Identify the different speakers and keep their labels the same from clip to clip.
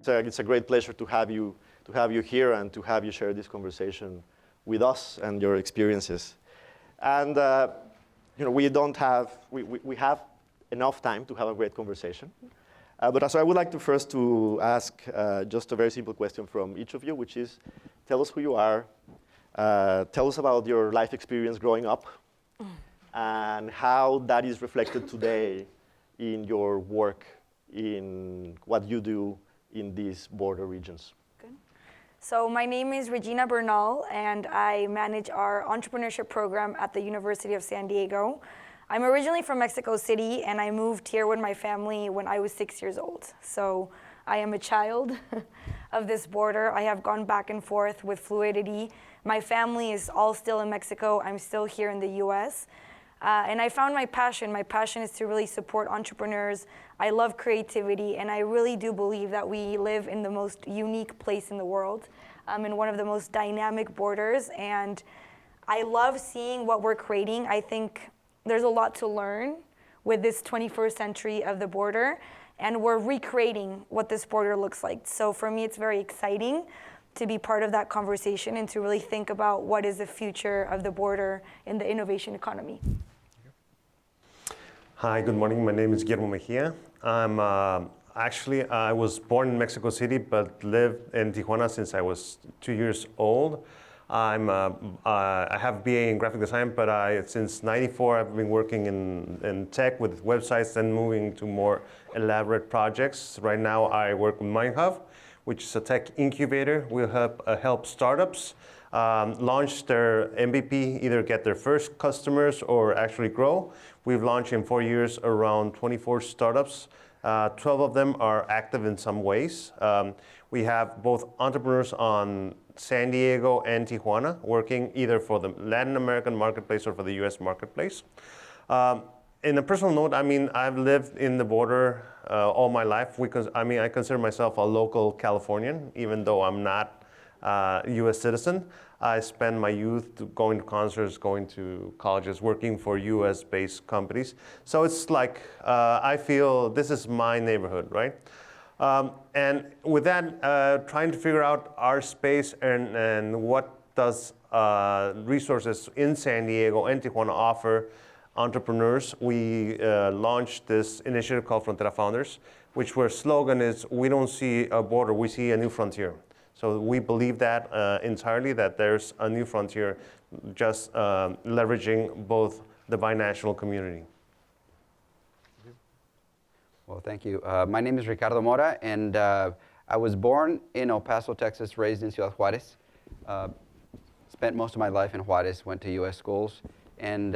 Speaker 1: It's a great pleasure to have you here and to have you share this conversation with us and your experiences. And we have enough time to have a great conversation. But so I would like to first to ask just a very simple question from each of you, which is, tell us who you are, tell us about your life experience growing up, and how that is reflected today in your work, in what you do in these border regions.
Speaker 2: Good. So my name is Regina Bernal, and I manage our entrepreneurship program at the University of San Diego. I'm originally from Mexico City, and I moved here with my family when I was 6 years old. So I am a child of this border. I have gone back and forth with fluidity. My family is all still in Mexico. I'm still here in the US. And I found my passion. My passion is to really support entrepreneurs. I love creativity, and I really do believe that we live in the most unique place in the world, in one of the most dynamic borders. And I love seeing what we're creating. I think there's a lot to learn with this 21st century of the border, and we're recreating what this border looks like. So for me, it's very exciting to be part of that conversation and to really think about what is the future of the border in the innovation economy.
Speaker 3: Hi, good morning. My name is Guillermo Mejia. I was born in Mexico City, but lived in Tijuana since I was 2 years old. I have a BA in graphic design, but since '94 I've been working in tech with websites and moving to more elaborate projects. Right now I work with MindHub, which is a tech incubator. We help startups launch their MVP, either get their first customers or actually grow. We've launched in 4 years around 24 startups. 12 of them are active in some ways. We have both entrepreneurs on San Diego and Tijuana working either for the Latin American marketplace or for the US marketplace. In a personal note, I've lived in the border all my life because I consider myself a local Californian, even though I'm not a US citizen. I spend my youth going to concerts, going to colleges, working for US-based companies. So it's like, I feel this is my neighborhood, right? And with that, trying to figure out our space and what does resources in San Diego and Tijuana offer entrepreneurs, we launched this initiative called Frontera Founders, which our slogan is, we don't see a border, we see a new frontier. So we believe that entirely, that there's a new frontier, just leveraging both the binational community.
Speaker 4: Well, thank you. My name is Ricardo Mora, and I was born in El Paso, Texas, raised in Ciudad Juarez. Spent most of my life in Juarez, went to US schools, and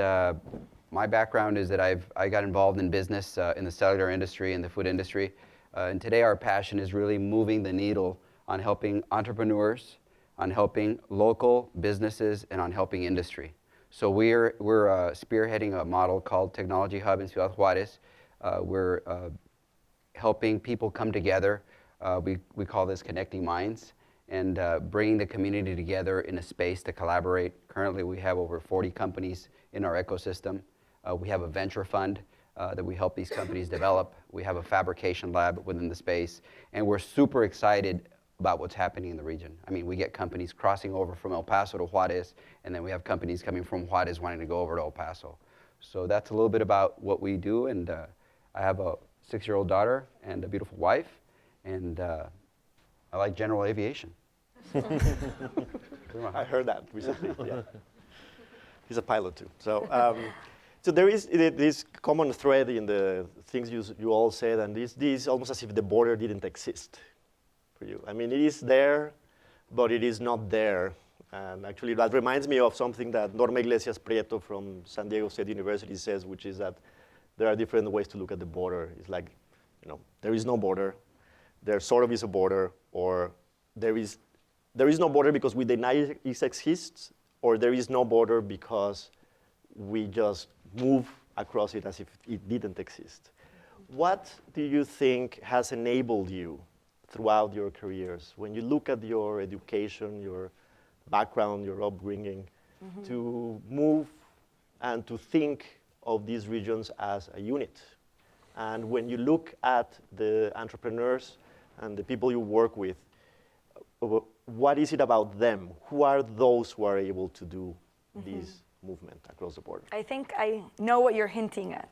Speaker 4: my background is that I got involved in business in the cellular industry and the food industry. And today our passion is really moving the needle on helping entrepreneurs, on helping local businesses, and on helping industry. So we're spearheading a model called Technology Hub in Ciudad Juarez. We're helping people come together. We call this Connecting Minds, and bringing the community together in a space to collaborate. Currently we have over 40 companies in our ecosystem. We have a venture fund that we help these companies develop. We have a fabrication lab within the space, and we're super excited about what's happening in the region. We get companies crossing over from El Paso to Juarez, and then we have companies coming from Juarez wanting to go over to El Paso. So that's a little bit about what we do, and I have a 6-year-old daughter and a beautiful wife, and I like general aviation.
Speaker 1: I heard that recently, yeah. He's a pilot too. So there is this common thread in the things you all said, and this almost as if the border didn't exist for you. It is there, but it is not there. And actually that reminds me of something that Norma Iglesias Prieto from San Diego State University says, which is that there are different ways to look at the border. It's like, there is no border, there sort of is a border, or there is no border because we deny it exists, or there is no border because we just move across it as if it didn't exist. What do you think has enabled you throughout your careers, when you look at your education, your background, your upbringing, to move and to think of these regions as a unit? And when you look at the entrepreneurs and the people you work with, what is it about them? Who are those who are able to do this movement across the border?
Speaker 2: I think I know what you're hinting at.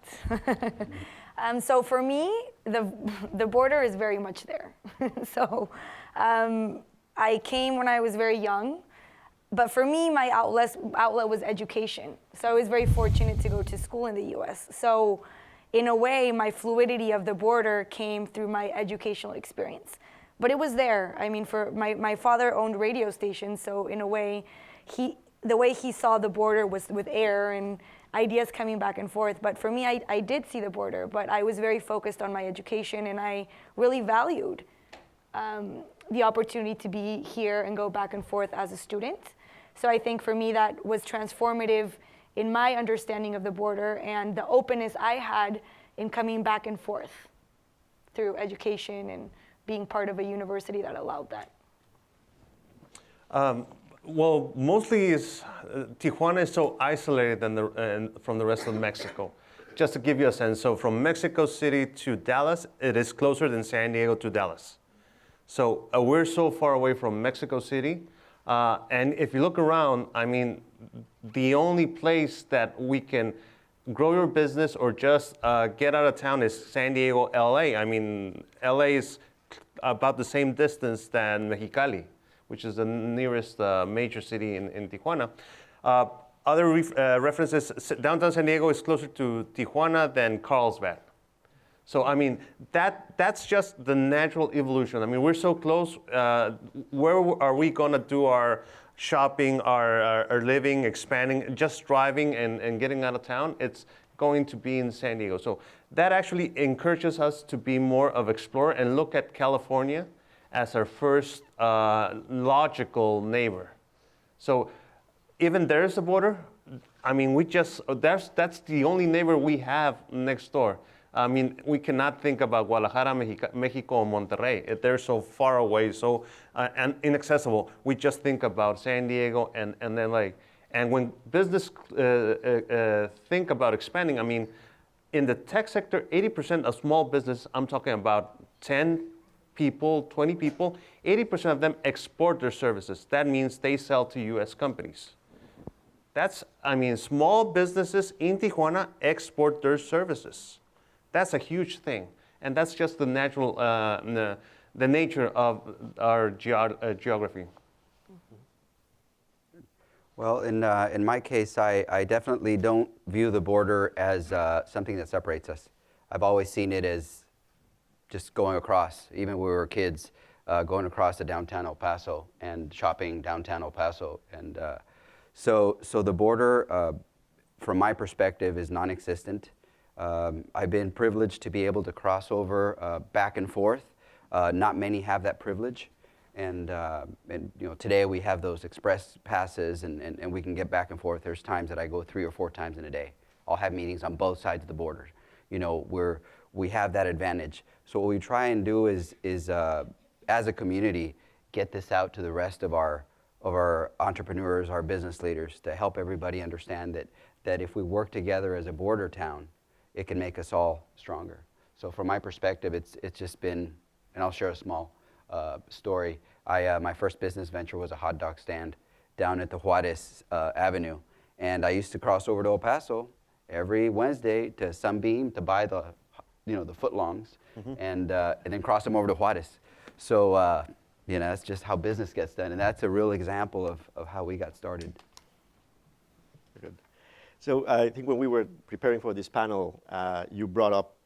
Speaker 2: So for me, the border is very much there. So I came when I was very young, but for me, my outlet was education. So I was very fortunate to go to school in the US. So in a way, my fluidity of the border came through my educational experience. But it was there. I mean, for my father owned radio stations, so in a way, the way he saw the border was with air and ideas coming back and forth. But for me, I did see the border, but I was very focused on my education, and I really valued the opportunity to be here and go back and forth as a student. So I think for me that was transformative in my understanding of the border and the openness I had in coming back and forth through education and being part of a university that allowed that.
Speaker 3: Well, mostly Tijuana is so isolated from the rest of Mexico. Just to give you a sense, so from Mexico City to Dallas, it is closer than San Diego to Dallas. So we're so far away from Mexico City. And if you look around, I mean, the only place that we can grow your business or just get out of town is San Diego, LA. I mean, LA is about the same distance than Mexicali, which is the nearest major city in Tijuana. Other references, downtown San Diego is closer to Tijuana than Carlsbad. So, I mean, that's just the natural evolution. I mean, we're so close. Where are we going to do our shopping, our living, expanding, just driving and getting out of town? It's going to be in San Diego. So that actually encourages us to be more of explorer and look at California as our first logical neighbor. So even there's a border. I mean, that's the only neighbor we have next door. I mean, we cannot think about Guadalajara, Mexico, or Monterrey. They're so far away, so and inaccessible. We just think about San Diego, and then and when business think about expanding, I mean, in the tech sector, 80% of small business, I'm talking about 10 people, 20 people, 80% of them export their services. That means they sell to U.S. companies. Small businesses in Tijuana export their services. That's a huge thing, and that's just the natural, the nature of our geography.
Speaker 4: Well, in my case, I definitely don't view the border as something that separates us. I've always seen it as just going across, even when we were kids, going across to downtown El Paso and shopping downtown El Paso. And so the border, from my perspective, is non-existent. I've been privileged to be able to cross over back and forth. Not many have that privilege. And today we have those express passes and we can get back and forth. There's times that I go 3 or 4 times in a day. I'll have meetings on both sides of the border. We have that advantage. So what we try and do is as a community, get this out to the rest of our entrepreneurs, our business leaders, to help everybody understand that if we work together as a border town, it can make us all stronger. So from my perspective, it's just been, and I'll share a small story. My first business venture was a hot dog stand down at the Juarez Avenue. And I used to cross over to El Paso every Wednesday to Sunbeam to buy the footlongs and then cross them over to Juarez. So, that's just how business gets done. And that's a real example of how we got started.
Speaker 1: Good. So I think when we were preparing for this panel, you brought up,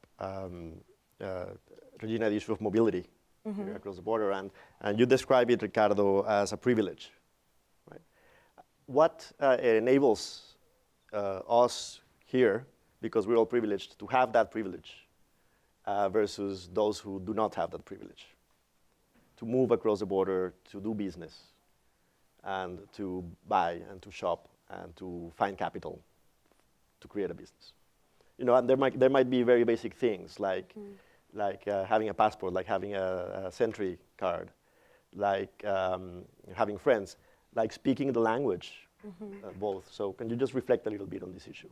Speaker 1: Regina, the issue of mobility across the border, and you describe it, Ricardo, as a privilege. Right? What enables us here, because we're all privileged, to have that privilege versus those who do not have that privilege, to move across the border, to do business, and to buy and to shop and to find capital to create a business. And there might be very basic things like having a passport, like having a Sentry card, like having friends, like speaking the language, both. So can you just reflect a little bit on this issue?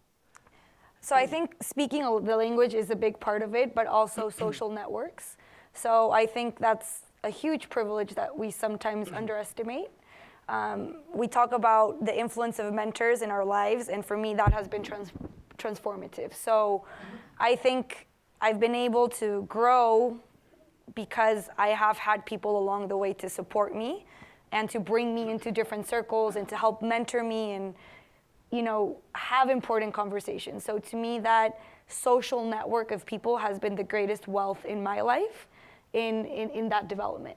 Speaker 2: So I think speaking the language is a big part of it, but also social networks. So I think that's a huge privilege that we sometimes underestimate. We talk about the influence of mentors in our lives, and for me, that has been transformative. So I think I've been able to grow because I have had people along the way to support me and to bring me into different circles and to help mentor me and, you know, have important conversations. So to me, that social network of people has been the greatest wealth in my life in that development.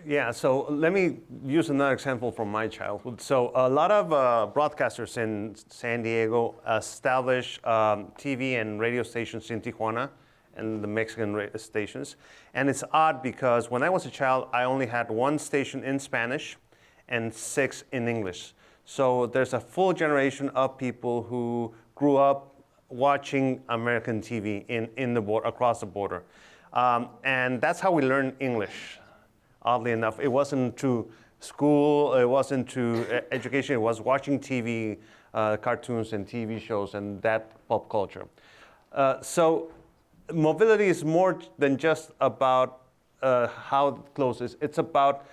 Speaker 3: Yeah, so let me use another example from my childhood. So a lot of broadcasters in San Diego establish TV and radio stations in Tijuana and the Mexican stations. And it's odd because when I was a child, I only had one station in Spanish and 6 in English. So there's a full generation of people who grew up watching American TV across the border. And that's how we learned English. Oddly enough, it wasn't through school, it wasn't through education, it was watching TV, cartoons and TV shows and that pop culture. So mobility is more than just about how close it is. It's about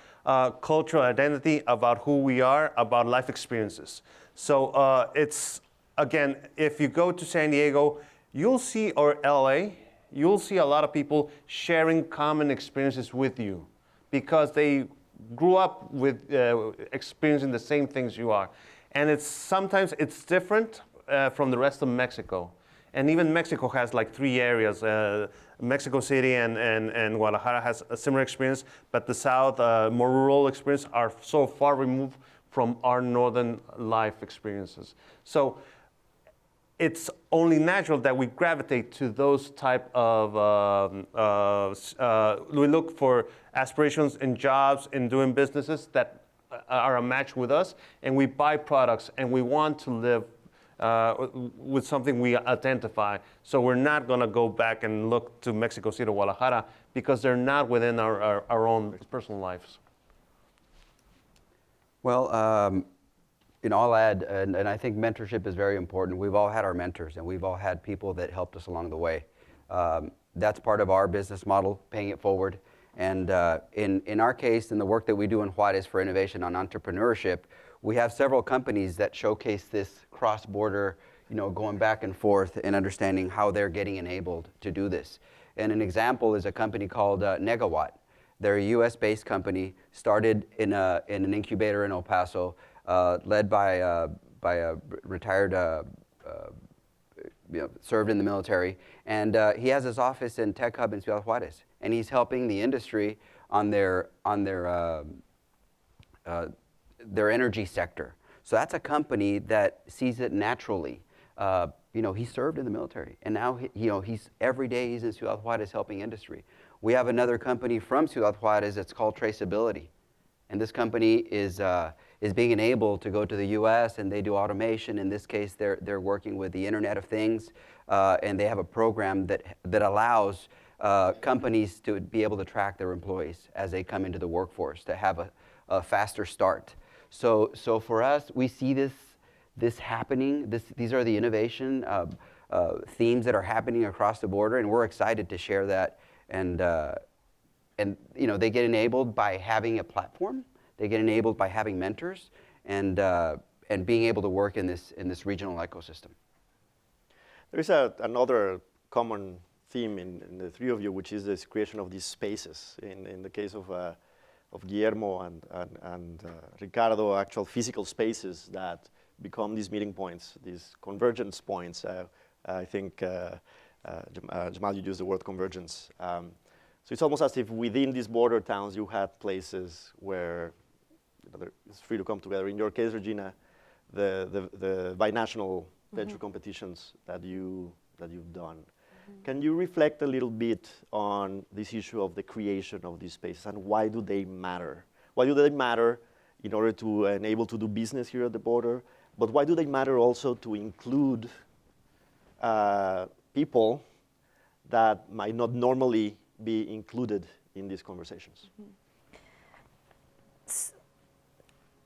Speaker 3: cultural identity, about who we are, about life experiences. So it's, again, if you go to San Diego, you'll see, or LA, you'll see a lot of people sharing common experiences with you, because they grew up with experiencing the same things you are. And sometimes it's different from the rest of Mexico. And even Mexico has like 3 areas. Mexico City and Guadalajara has a similar experience, but the South, more rural experience, are so far removed from our northern life experiences. So it's only natural that we gravitate to those type of, we look for aspirations in jobs, in doing businesses that are a match with us, and we buy products, and we want to live with something we identify. So we're not gonna go back and look to Mexico City or Guadalajara because they're not within our own personal lives.
Speaker 4: Well, you know, I'll add, and I think mentorship is very important. We've all had our mentors, and we've all had people that helped us along the way. That's part of our business model, paying it forward. And in our case, in the work that we do in Juarez for innovation on entrepreneurship, we have several companies that showcase this cross-border, you know, going back and forth and understanding how they're getting enabled to do this. And an example is a company called Negawatt. They're a US-based company, started in an incubator in El Paso, led by a retired, served in the military. And he has his office in Tech Hub in Ciudad Juarez. And he's helping the industry on their energy sector. So that's a company that sees it naturally. You know, he served in the military, and now he's every day he's in Ciudad Juarez helping industry. We have another company from Ciudad Juarez that's called Traceability, and this company is being enabled to go to the U.S. and they do automation. In this case, they're working with the Internet of Things, and they have a program that allows companies to be able to track their employees as they come into the workforce, to have a faster start. So for us, we see this happening. These are the innovation themes that are happening across the border, and we're excited to share that. And you know, they get enabled by having a platform. They get enabled by having mentors, and being able to work in this regional ecosystem.
Speaker 1: There is another common theme in the 3 of you, which is this creation of these spaces. In the case of Guillermo and Ricardo, actual physical spaces that become these meeting points, these convergence points. I think, Jamal, you used the word convergence. So it's almost as if within these border towns you had places where it's free to come together. In your case, Regina, the binational venture competitions that you've done. Can you reflect a little bit on this issue of the creation of these spaces, and why do they matter? Why do they matter in order to enable to do business here at the border? But why do they matter also to include people that might not normally be included in these conversations?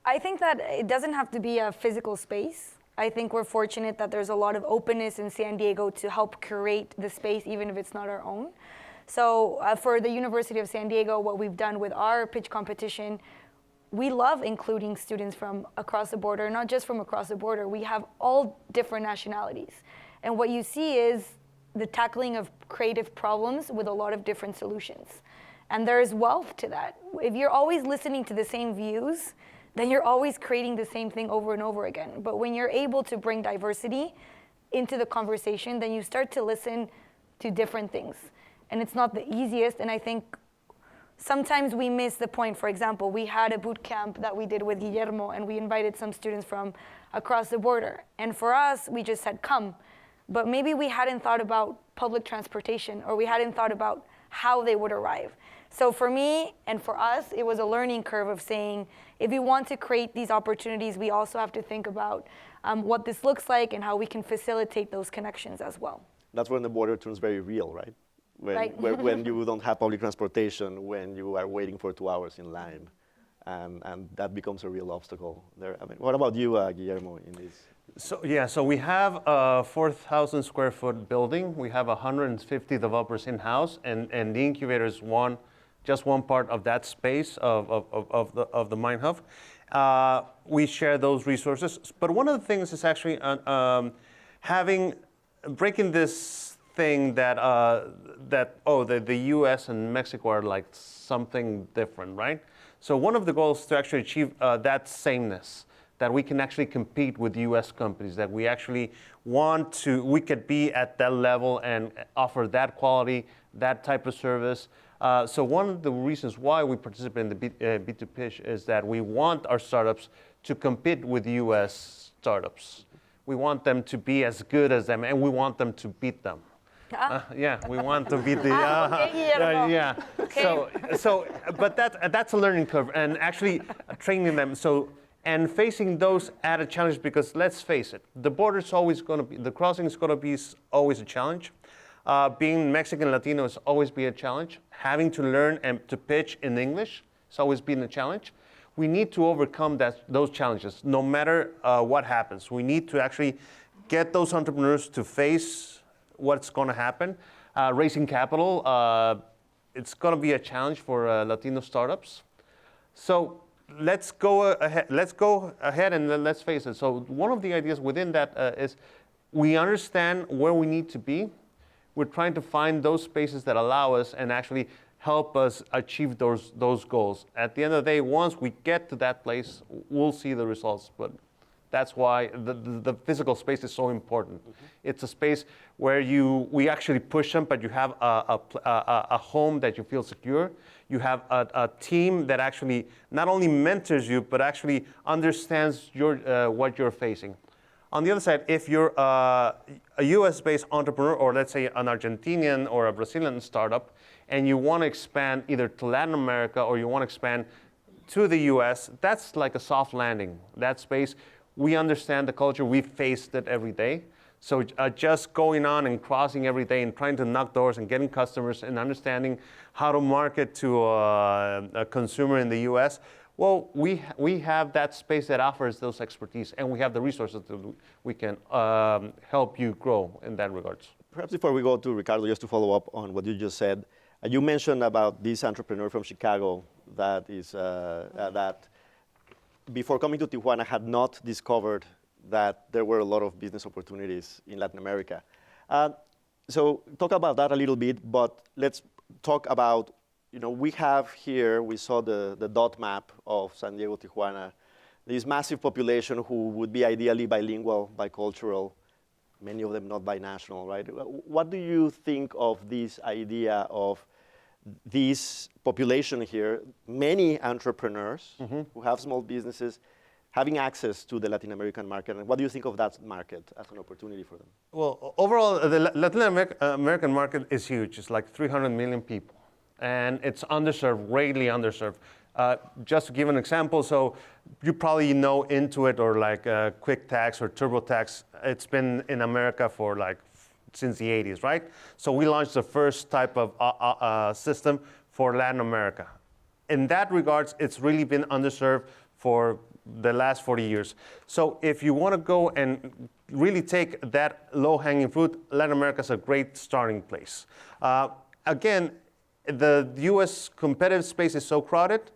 Speaker 2: I think that it doesn't have to be a physical space. I think we're fortunate that there's a lot of openness in San Diego to help curate the space, even if it's not our own. So for the University of San Diego, what we've done with our pitch competition, we love including students from across the border, not just from across the border. We have all different nationalities. And what you see is the tackling of creative problems with a lot of different solutions. And there's wealth to that. If you're always listening to the same views, then you're always creating the same thing over and over again. But when you're able to bring diversity into the conversation, then you start to listen to different things. And it's not the easiest, and I think sometimes we miss the point. For example, we had a boot camp that we did with Guillermo, and we invited some students from across the border. And for us, we just said, come. But maybe we hadn't thought about public transportation, or we hadn't thought about how they would arrive. So for me and for us, it was a learning curve of saying, if we want to create these opportunities, we also have to think about what this looks like and how we can facilitate those connections as well.
Speaker 1: That's when the border turns very real, right? When you don't have public transportation, when you are waiting for 2 hours in line, and that becomes a real obstacle there. I mean, what about you, Guillermo, in this?
Speaker 3: So we have a 4,000 square foot building. We have 150 developers in-house, and the incubator is just one part of that space of the Mind Hub. We share those resources, but one of the things is actually breaking this thing that the U.S. and Mexico are like something different, right? So one of the goals is to actually achieve that sameness, that we can actually compete with U.S. companies, that we actually we could be at that level and offer that quality, that type of service. So one of the reasons why we participate in the B2 pitch is that we want our startups to compete with U.S. startups. We want them to be as good as them, and we want them to beat them. Yeah, we want to beat the.
Speaker 2: Okay,
Speaker 3: yeah.
Speaker 2: Okay.
Speaker 3: But that's a learning curve, and actually training them. And facing those added challenges, because let's face it, the border's always going to be, the crossing is going to be always a challenge. Being Mexican Latino has always been a challenge. Having to learn and to pitch in English has always been a challenge. We need to overcome those challenges, no matter what happens. We need to actually get those entrepreneurs to face what's going to happen. Raising capital, it's going to be a challenge for Latino startups. So let's go ahead and let's face it. So one of the ideas within that is we understand where we need to be. We're trying to find those spaces that allow us and actually help us achieve those goals. At the end of the day, once we get to that place, we'll see the results. But that's why the physical space is so important. Mm-hmm. It's a space where we actually push them, but you have a home that you feel secure. You have a team that actually not only mentors you, but actually understands what you're facing. On the other side, if you're a US-based entrepreneur, or let's say an Argentinian or a Brazilian startup, and you want to expand either to Latin America or you want to expand to the US, that's like a soft landing. That space, we understand the culture, we faced it every day. So just going on and crossing every day and trying to knock doors and getting customers and understanding how to market to a consumer in the US, well, we have that space that offers those expertise, and we have the resources that we can help you grow in that regards.
Speaker 1: Perhaps before we go to Ricardo, just to follow up on what you just said, you mentioned about this entrepreneur from Chicago that before coming to Tijuana had not discovered that there were a lot of business opportunities in Latin America. So talk about that a little bit, but let's talk about, we have here, we saw the dot map of San Diego, Tijuana, this massive population who would be ideally bilingual, bicultural, many of them not binational, right? What do you think of this idea of this population here, many entrepreneurs who have small businesses, having access to the Latin American market, and what do you think of that market as an opportunity for them?
Speaker 3: Well, overall, the Latin American market is huge. It's like 300 million people, and it's underserved, greatly underserved. Just to give an example, so you probably know Intuit or like QuickTax or TurboTax. It's been in America for since the 80s, right? So we launched the first type of system for Latin America. In that regards, it's really been underserved for the last 40 years. So if you want to go and really take that low-hanging fruit, Latin America is a great starting place. Again, the U.S. competitive space is so crowded.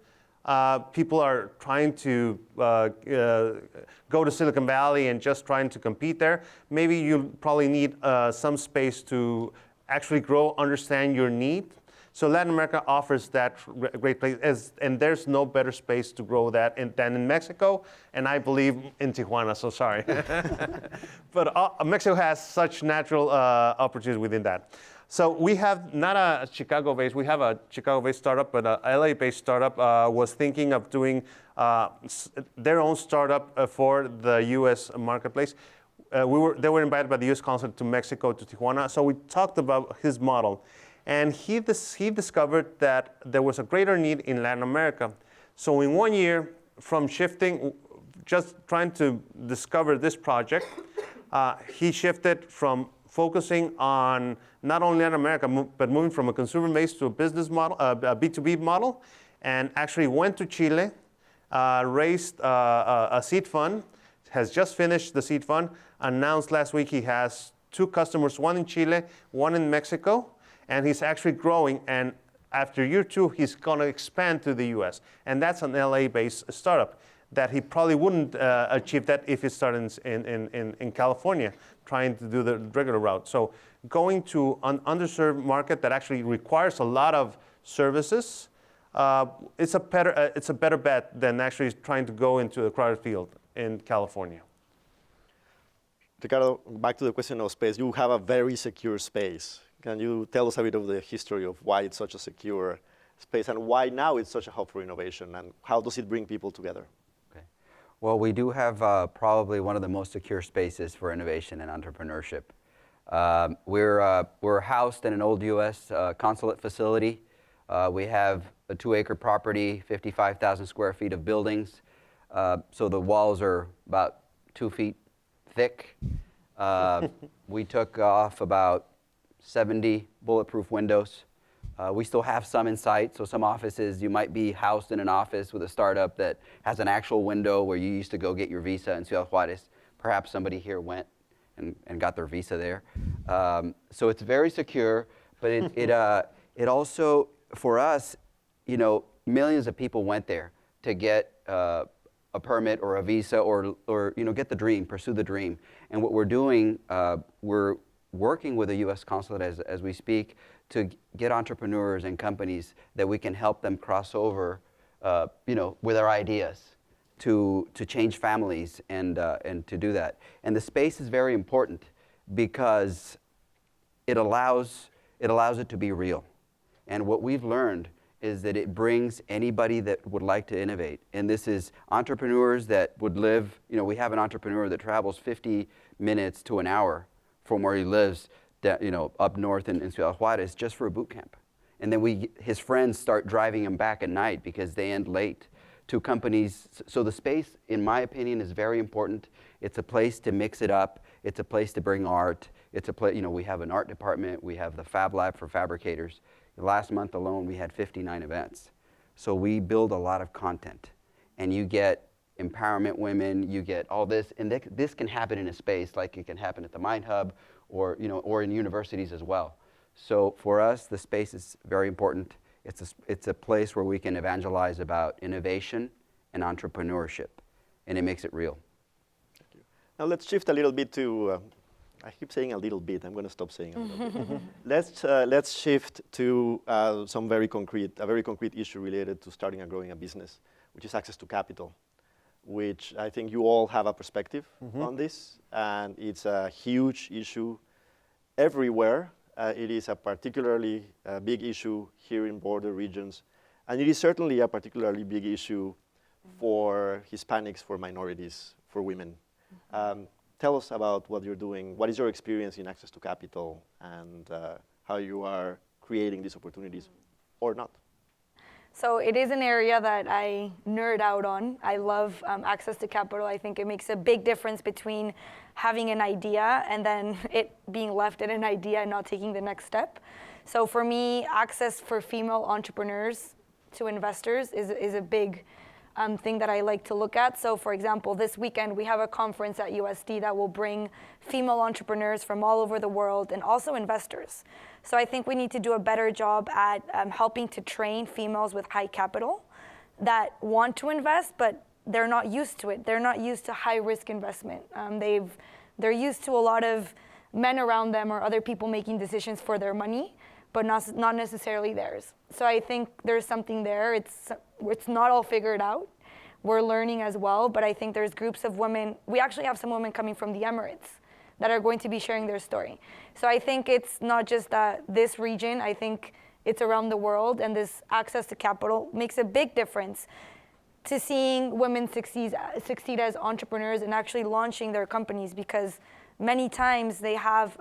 Speaker 3: People are trying to go to Silicon Valley and just trying to compete there. Maybe you probably need some space to actually grow, understand your need. So Latin America offers that great place, and there's no better space to grow that than in Mexico, and I believe in Tijuana, so sorry. But Mexico has such natural opportunities within that. So we have not a Chicago-based, we have a Chicago-based startup, but a LA-based startup was thinking of doing their own startup for the US marketplace. They were invited by the US consulate to Mexico, to Tijuana, so we talked about his model. And he discovered that there was a greater need in Latin America. So in 1 year, from shifting, just trying to discover this project, he shifted from focusing on not only Latin America, but moving from a consumer base to a business model, a B2B model, and actually went to Chile, raised a seed fund, has just finished the seed fund, announced last week he has 2 customers, one in Chile, one in Mexico, and he's actually growing, and after year 2, he's gonna expand to the US. And that's an LA-based startup that he probably wouldn't achieve that if he started in California, trying to do the regular route. So going to an underserved market that actually requires a lot of services, it's a better bet than actually trying to go into a crowded field in California.
Speaker 1: Ricardo, back to the question of space. You have a very secure space. Can you tell us a bit of the history of why it's such a secure space and why now it's such a hub for innovation, and how does it bring people together?
Speaker 4: Okay. Well, we do have probably one of the most secure spaces for innovation and entrepreneurship. We're housed in an old U.S. consulate facility. We have a 2-acre property, 55,000 square feet of buildings. So the walls are about 2 feet thick. We took off about 70 bulletproof windows. We still have some in sight, so some offices, you might be housed in an office with a startup that has an actual window where you used to go get your visa in Ciudad Juarez. Perhaps somebody here went and got their visa there. So it's very secure, but it also, for us, you know, millions of people went there to get a permit or a visa or you know, get the dream, pursue the dream. And what we're doing, we're working with the U.S. consulate as we speak to get entrepreneurs and companies that we can help them cross over, you know, with our ideas to change families and to do that. And the space is very important because it allows it to be real. And what we've learned is that it brings anybody that would like to innovate. And this is entrepreneurs that would live, you know, we have an entrepreneur that travels 50 minutes to an hour from where he lives, you know, up north in Ciudad Juarez, just for a boot camp. And then his friends start driving him back at night because they end late to companies. So the space, in my opinion, is very important. It's a place to mix it up. It's a place to bring art. It's a place, you know, we have an art department. We have the Fab Lab for fabricators. Last month alone, we had 59 events. So we build a lot of content. And you get empowerment women, you get all this, and this can happen in a space like it can happen at the Mind Hub or, you know, or in universities as well. So for us, the space is very important. It's a place where we can evangelize about innovation and entrepreneurship, and it makes it real.
Speaker 1: Thank you. Now let's shift a little bit to, I keep saying a little bit, I'm going to stop saying a little bit. Let's shift to a very concrete issue related to starting and growing a business, which is access to capital, which I think you all have a perspective on this, and it's a huge issue everywhere. It is a particularly big issue here in border regions, and it is certainly a particularly big issue for Hispanics, for minorities, for women. Tell us about what you're doing. What is your experience in access to capital, and how you are creating these opportunities, or not?
Speaker 2: So it is an area that I nerd out on. I love access to capital. I think it makes a big difference between having an idea and then it being left at an idea and not taking the next step. So for me, access for female entrepreneurs to investors is a big thing that I like to look at. So for example, this weekend we have a conference at USD that will bring female entrepreneurs from all over the world and also investors. So I think we need to do a better job at helping to train females with high capital that want to invest, but they're not used to it. They're not used to high risk investment. They're used to a lot of men around them or other people making decisions for their money, but not necessarily theirs. So I think there's something there. It's not all figured out. We're learning as well, but I think there's groups of women. We actually have some women coming from the Emirates that are going to be sharing their story. So I think it's not just this region. I think it's around the world, and this access to capital makes a big difference to seeing women succeed as entrepreneurs and actually launching their companies, because many times they have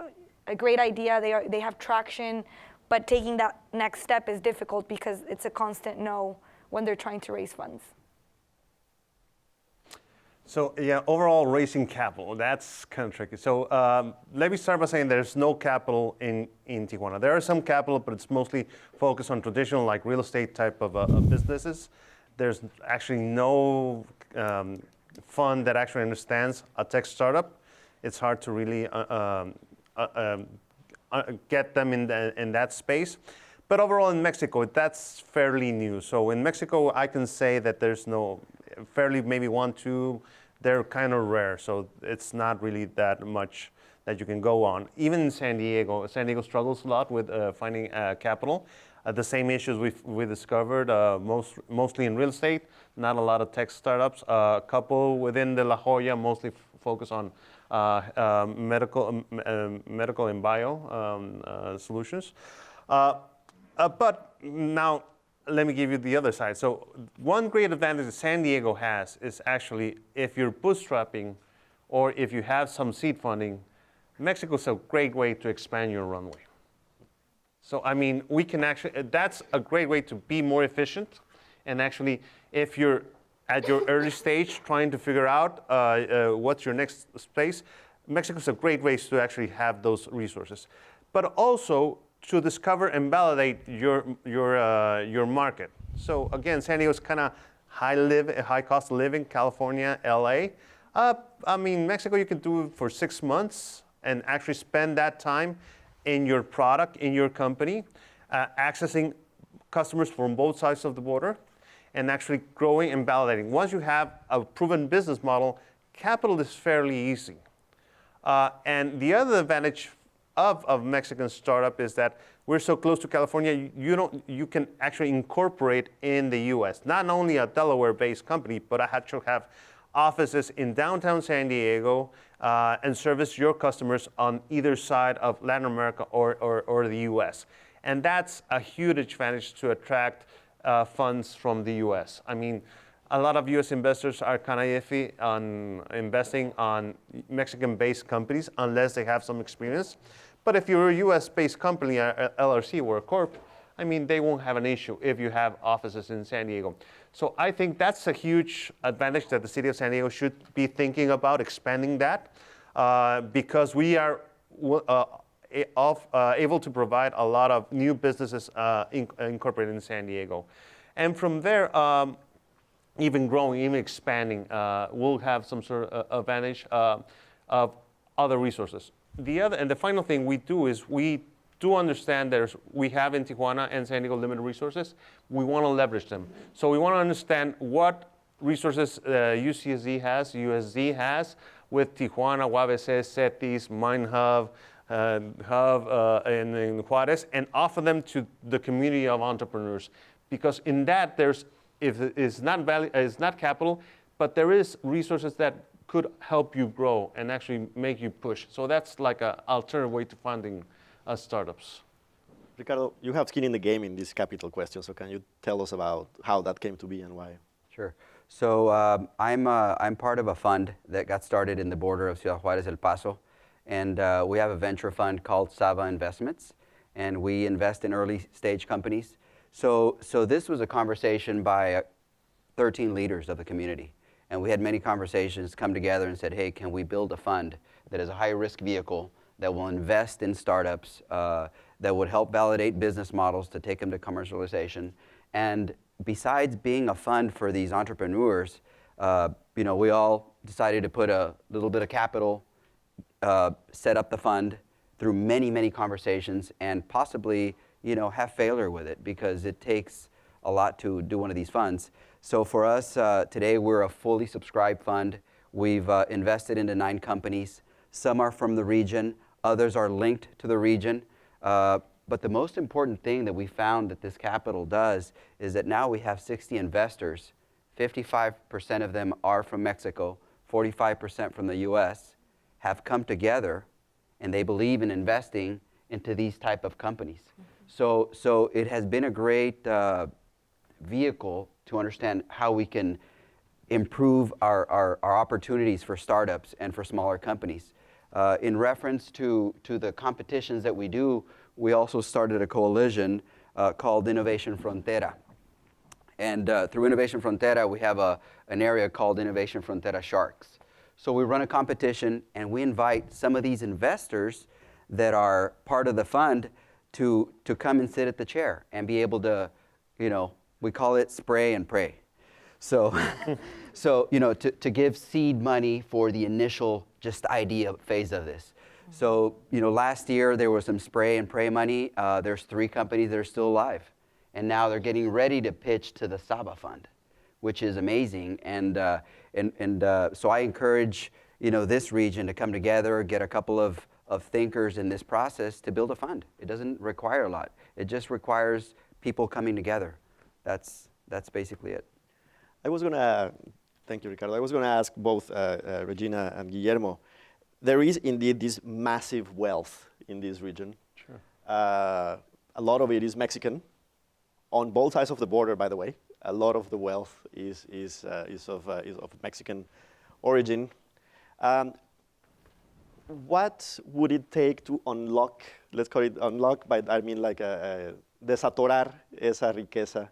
Speaker 2: a great idea, they have traction, but taking that next step is difficult because it's a constant no when they're trying to raise funds.
Speaker 3: So yeah, overall raising capital, that's kind of tricky. So let me start by saying there's no capital in Tijuana. There is some capital, but it's mostly focused on traditional, like real estate type of businesses. There's actually no fund that actually understands a tech startup. It's hard to really get them in that space. But overall in Mexico, that's fairly new. So in Mexico, I can say that there's no, fairly maybe 1, 2, they're kind of rare. So it's not really that much that you can go on. Even in San Diego struggles a lot with finding capital. The same issues we discovered, mostly in real estate, not a lot of tech startups. A couple within the La Jolla, mostly focus on medical and bio solutions. But now, let me give you the other side. So one great advantage that San Diego has is actually if you're bootstrapping or if you have some seed funding, Mexico's a great way to expand your runway. So I mean, we can actually, that's a great way to be more efficient. And actually, if you're at your early stage trying to figure out what's your next space, Mexico's a great way to actually have those resources. But also to discover and validate your market. So again, San Diego's kind of high cost of living, California, LA. I mean, Mexico you can do it for 6 months and actually spend that time in your product, in your company, accessing customers from both sides of the border, and actually growing and validating. Once you have a proven business model, capital is fairly easy. And the other advantage of Mexican startup is that we're so close to California, you can actually incorporate in the US. Not only a Delaware-based company, but I actually have offices in downtown San Diego and service your customers on either side of Latin America or the US. And that's a huge advantage to attract funds from the US. I mean, a lot of US investors are kind of iffy on investing on Mexican-based companies unless they have some experience. But if you're a US-based company, a LLC or a corp, I mean, they won't have an issue if you have offices in San Diego. So I think that's a huge advantage that the city of San Diego should be thinking about expanding that because we are able to provide a lot of new businesses incorporated in San Diego. And from there, even growing, even expanding, we'll have some sort of advantage of other resources. The final thing we do is we do understand we have in Tijuana and San Diego limited resources. We want to leverage them. So we want to understand what resources USD has with Tijuana, UABC, CETIS, MindHub, in Juarez, and offer them to the community of entrepreneurs. Because in that, it's not capital, but there is resources that could help you grow and actually make you push. So that's like an alternative way to funding startups.
Speaker 1: Ricardo, you have skin in the game in this capital question, so can you tell us about how that came to be and why?
Speaker 4: Sure. So I'm part of a fund that got started in the border of Ciudad Juarez, El Paso, and we have a venture fund called Sava Investments, and we invest in early stage companies. So this was a conversation by 13 leaders of the community. And we had many conversations come together and said, hey, can we build a fund that is a high-risk vehicle that will invest in startups, that would help validate business models to take them to commercialization, and besides being a fund for these entrepreneurs, we all decided to put a little bit of capital, set up the fund through many, many conversations, and possibly, have failure with it, because it takes a lot to do one of these funds. So for us, today we're a fully subscribed fund. We've invested into 9 companies. Some are from the region, others are linked to the region. But the most important thing that we found that this capital does is that now we have 60 investors. 55% of them are from Mexico, 45% from the US, have come together, and they believe in investing into these type of companies. So it has been a great vehicle to understand how we can improve our opportunities for startups and for smaller companies. In reference to the competitions that we do, we also started a coalition called Innovation Frontera. And through Innovation Frontera, we have an area called Innovation Frontera Sharks. So we run a competition, and we invite some of these investors that are part of the fund to come and sit at the chair and be able to, we call it spray and pray. So, to give seed money for the initial just idea phase of this. So, last year there was some spray and pray money. There's 3 companies that are still alive. And now they're getting ready to pitch to the Saba Fund, which is amazing. And so I encourage, this region to come together, get a couple of thinkers in this process to build a fund. It doesn't require a lot. It just requires people coming together. That's basically it.
Speaker 1: Thank you, Ricardo. I was going to ask both Regina and Guillermo. There is indeed this massive wealth in this region.
Speaker 3: Sure.
Speaker 1: A lot of it is Mexican, on both sides of the border, by the way. A lot of the wealth is of Mexican origin. What would it take to unlock, let's call it unlock, but I mean like desatorar esa riqueza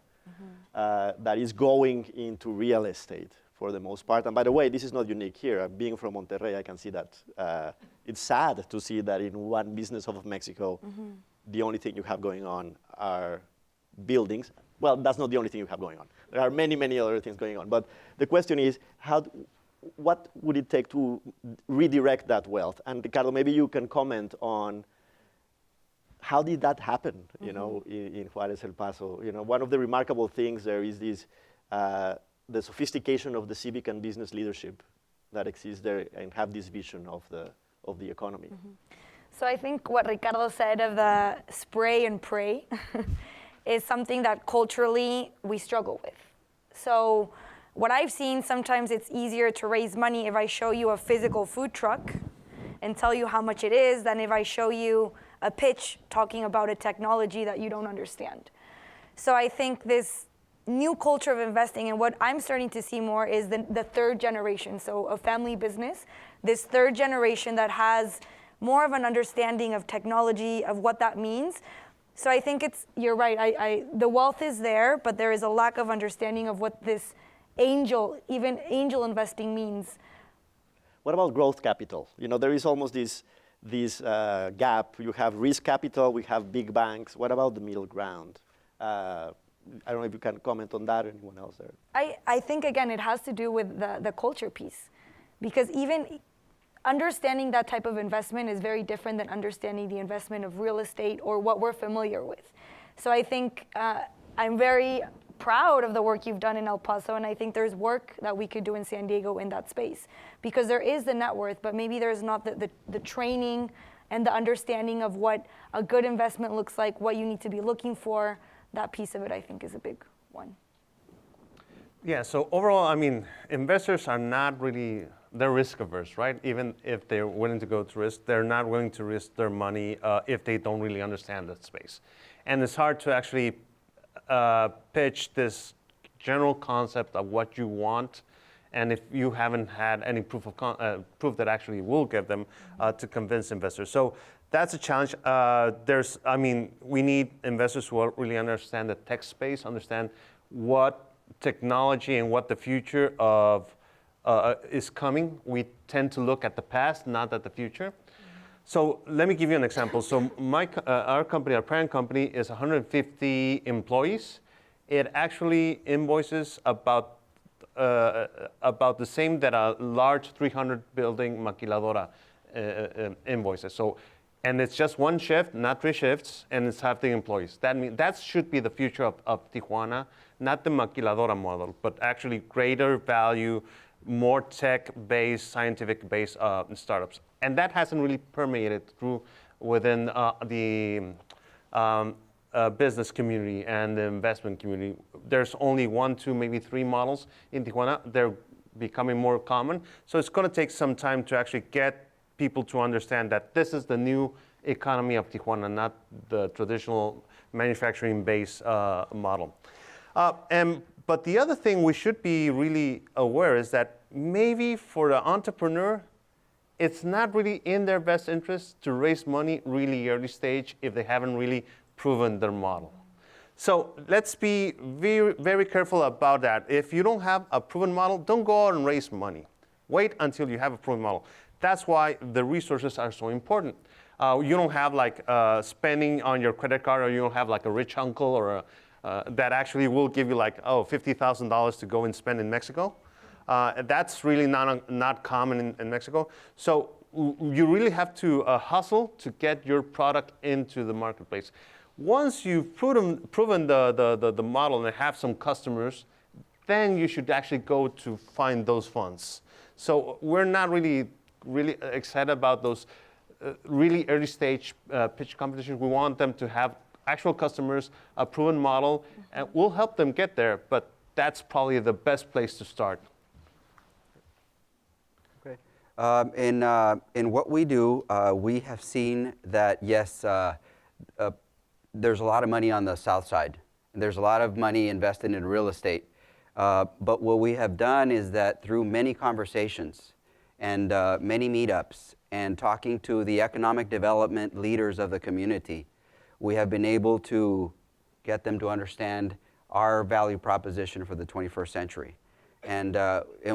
Speaker 1: that is going into real estate for the most part? And by the way, this is not unique here. Being from Monterrey, I can see that. It's sad to see that in one business of Mexico, the only thing you have going on are buildings. Well, that's not the only thing you have going on. There are many, many other things going on. But the question is, what would it take to redirect that wealth? And Ricardo, maybe you can comment on how did that happen, in Juárez, El Paso? One of the remarkable things there is this, the sophistication of the civic and business leadership that exists there and have this vision of the economy.
Speaker 2: So I think what Ricardo said of the spray and pray is something that culturally we struggle with. So what I've seen, sometimes it's easier to raise money if I show you a physical food truck and tell you how much it is than if I show you a pitch talking about a technology that you don't understand. So I think this new culture of investing, and what I'm starting to see more is the third generation, so a family business, this third generation that has more of an understanding of technology, of what that means. So I think you're right, the wealth is there, but there is a lack of understanding of what this even angel investing means.
Speaker 1: What about growth capital? There is almost this gap. You have risk capital, we have big banks. What about the middle ground? I don't know if you can comment on that or anyone else there.
Speaker 2: I think, again, it has to do with the culture piece. Because even understanding that type of investment is very different than understanding the investment of real estate or what we're familiar with. So I think I'm very proud of the work you've done in El Paso, and I think there's work that we could do in San Diego in that space. Because there is the net worth, but maybe there's not the training and the understanding of what a good investment looks like, what you need to be looking for. That piece of it, I think, is a big one.
Speaker 3: Yeah, so overall, investors are not really, they're risk averse, right? Even if they're willing to go to risk, they're not willing to risk their money if they don't really understand that space. And it's hard to actually pitch this general concept of what you want, and if you haven't had any proof that actually will get them to convince investors. So that's a challenge. We need investors who really understand the tech space, understand what technology and what the future of is coming. We tend to look at the past, not at the future. So let me give you an example. So our company, our parent company, is 150 employees, it actually invoices about the same that a large 300 building maquiladora invoices. So, and it's just one shift, not 3 shifts, and it's half the employees. That should be the future of Tijuana, not the maquiladora model, but actually greater value, more tech-based, scientific-based startups. And that hasn't really permeated through within the business community and the investment community. There's only 1, 2, maybe 3 models in Tijuana. They're becoming more common. So it's going to take some time to actually get people to understand that this is the new economy of Tijuana, not the traditional manufacturing-based model. But the other thing we should be really aware is that maybe for the entrepreneur, it's not really in their best interest to raise money really early stage if they haven't really proven their model. So let's be very, very careful about that. If you don't have a proven model, don't go out and raise money. Wait until you have a proven model. That's why the resources are so important. You don't have like spending on your credit card, or you don't have like a rich uncle or that actually will give you like, $50,000 to go and spend in Mexico. That's really not common in Mexico. So you really have to hustle to get your product into the marketplace. Once you've proven the model and have some customers, then you should actually go to find those funds. So we're not really excited about those really early stage pitch competitions. We want them to have actual customers, a proven model, and we'll help them get there, but that's probably the best place to start.
Speaker 4: Okay. In what we do, we have seen that, yes, there's a lot of money on the south side. And there's a lot of money invested in real estate. But what we have done is that through many conversations and many meetups and talking to the economic development leaders of the community, we have been able to get them to understand our value proposition for the 21st century. And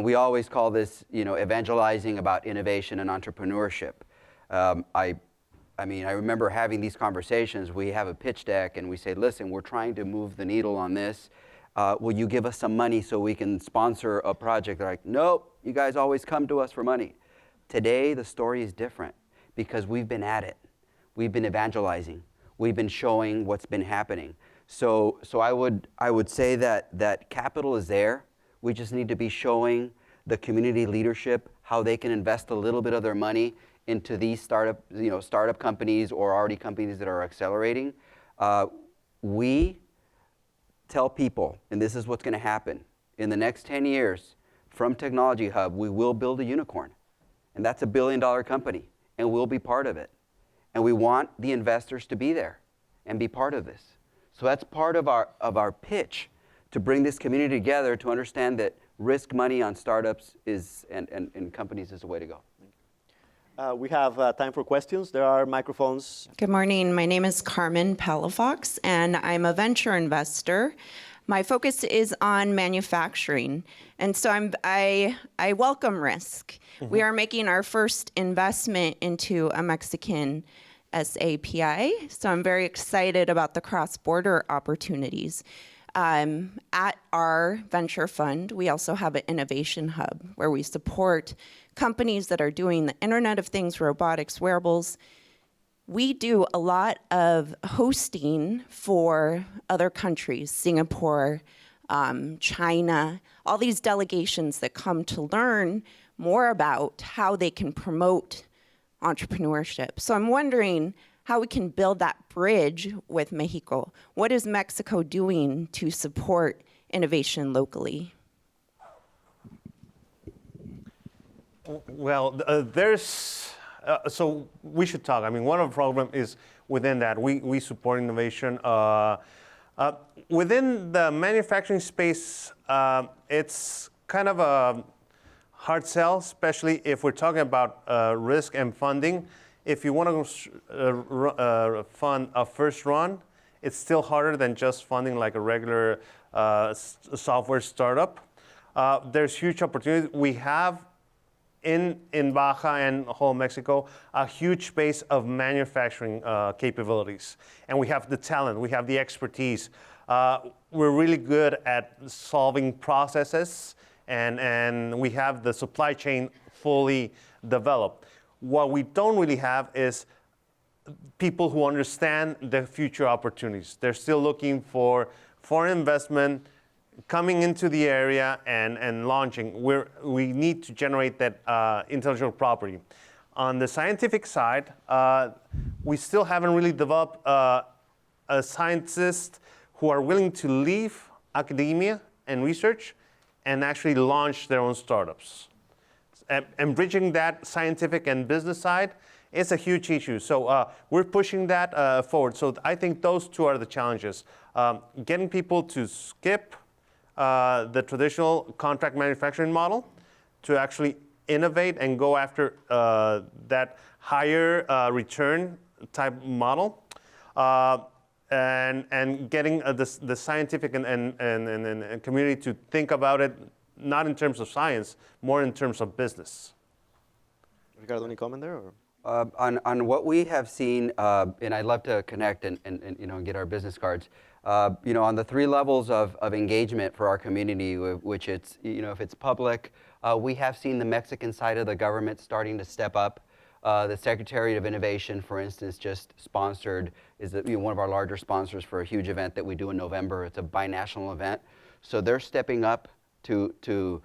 Speaker 4: we always call this, evangelizing about innovation and entrepreneurship. I mean, I remember having these conversations. We have a pitch deck and we say, listen, we're trying to move the needle on this. Will you give us some money so we can sponsor a project? They're like, nope, you guys always come to us for money. Today, the story is different because we've been at it. We've been evangelizing. We've been showing what's been happening. So I would say that capital is there. We just need to be showing the community leadership how they can invest a little bit of their money into these startup companies or already companies that are accelerating. We tell people, and this is what's going to happen, in the next 10 years, from Technology Hub, we will build a unicorn. And that's $1 billion company, and we'll be part of it. And we want the investors to be there and be part of this. So that's part of our pitch, to bring this community together to understand that risk money on startups and companies is the way to go.
Speaker 1: We have time for questions. There are microphones.
Speaker 5: Good morning. My name is Carmen Palafox, and I'm a venture investor. My focus is on manufacturing, and so I welcome risk. Mm-hmm. We are making our first investment into a Mexican SAPI, so I'm very excited about the cross-border opportunities. At our venture fund, we also have an innovation hub where we support companies that are doing the Internet of Things, robotics, wearables. We do a lot of hosting for other countries, Singapore, China, all these delegations that come to learn more about how they can promote entrepreneurship. So I'm wondering how we can build that bridge with Mexico. What is Mexico doing to support innovation locally?
Speaker 3: Well, so we should talk. I mean, one of the problems is within that, we support innovation. Within the manufacturing space, it's kind of a hard sell, especially if we're talking about risk and funding. If you want to fund a first run, it's still harder than just funding like a regular software startup. There's huge opportunity. We have in Baja and whole Mexico a huge base of manufacturing capabilities. And we have the talent, we have the expertise. we're really good at solving processes, and we have the supply chain fully developed. What we don't really have is people who understand the future opportunities. They're still looking for foreign investment coming into the area and launching. We need to generate that intellectual property. On the scientific side, we still haven't really developed a scientist who are willing to leave academia and research and actually launch their own startups. And bridging that scientific and business side is a huge issue. So we're pushing that forward. So I think those two are the challenges. Getting people to skip the traditional contract manufacturing model to actually innovate and go after that higher return type model. And getting the scientific and community to think about it not in terms of science, more in terms of business.
Speaker 1: Ricardo, any comment there? Or?
Speaker 4: On what we have seen, and I'd love to connect and get our business cards. On the 3 levels of engagement for our community, which it's if it's public, we have seen the Mexican side of the government starting to step up. The Secretary of Innovation, for instance, just sponsored one of our larger sponsors for a huge event that we do in November. It's a binational event, so they're stepping up to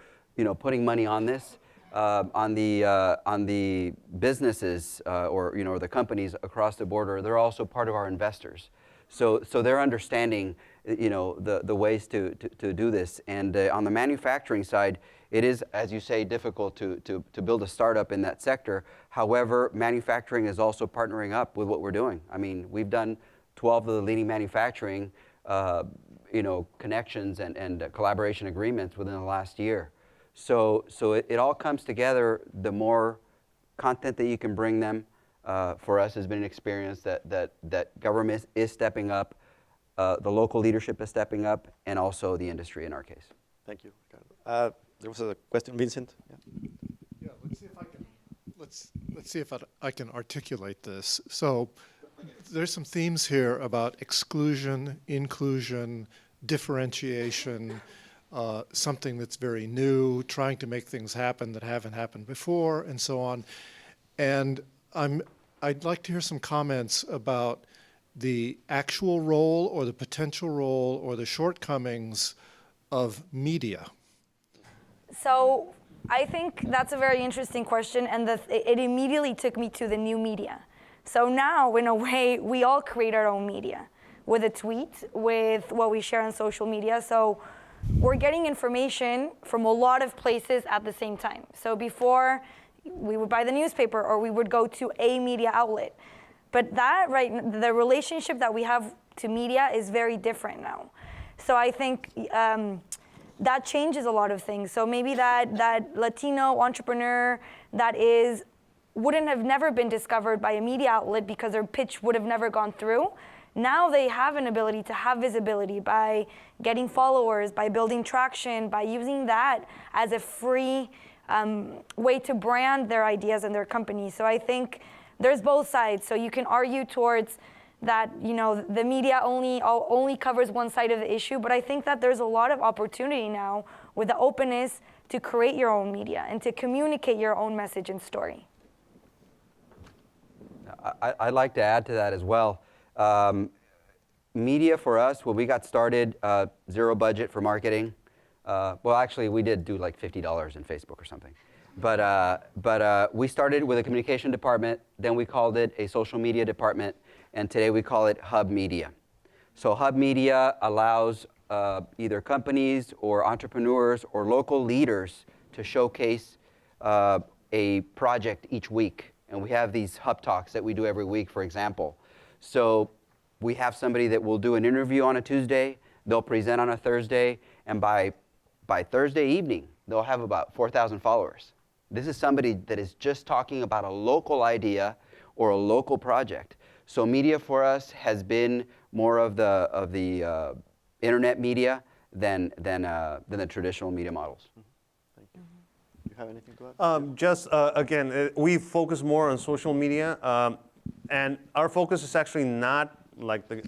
Speaker 4: putting money on this. On the businesses or the companies across the border, they're also part of our investors. So they're understanding the ways to do this. And on the manufacturing side, it is, as you say, difficult to build a startup in that sector. However, manufacturing is also partnering up with what we're doing. I mean, we've done 12 of the leading manufacturing connections and collaboration agreements within the last year. So it all comes together. The more content that you can bring them, for us has been an experience that government is stepping up, the local leadership is stepping up, and also the industry in our case.
Speaker 1: Thank you, Ricardo. There was a question, Vincent.
Speaker 6: Yeah, let's see if I can articulate this. So there's some themes here about exclusion, inclusion, differentiation. Something that's very new, trying to make things happen that haven't happened before, and so on. And I'd like to hear some comments about the actual role or the potential role or the shortcomings of media.
Speaker 2: So I think that's a very interesting question, and it immediately took me to the new media. So now, in a way, we all create our own media with a tweet, with what we share on social media. So we're getting information from a lot of places at the same time. So before, we would buy the newspaper or we would go to a media outlet. But the relationship that we have to media is very different now. So I think that changes a lot of things. So maybe that Latino entrepreneur wouldn't have never been discovered by a media outlet because their pitch would have never gone through. Now they have an ability to have visibility by getting followers, by building traction, by using that as a free way to brand their ideas and their company. So I think there's both sides. So you can argue towards that, the media only covers one side of the issue, but I think that there's a lot of opportunity now with the openness to create your own media and to communicate your own message and story.
Speaker 4: I'd like to add to that as well. Media for us, when we got started, 0 budget for marketing. Well, actually, we did do like $50 in Facebook or something. But we started with a communication department, then we called it a social media department, and today we call it Hub Media. So Hub Media allows either companies or entrepreneurs or local leaders to showcase a project each week. And we have these Hub Talks that we do every week, for example. So we have somebody that will do an interview on a Tuesday, they'll present on a Thursday, and by Thursday evening, they'll have about 4,000 followers. This is somebody that is just talking about a local idea or a local project. So media for us has been more of the internet media than the traditional media models.
Speaker 1: Thank you. Do you have anything to add?
Speaker 3: Again, we focus more on social media, and our focus is actually not like the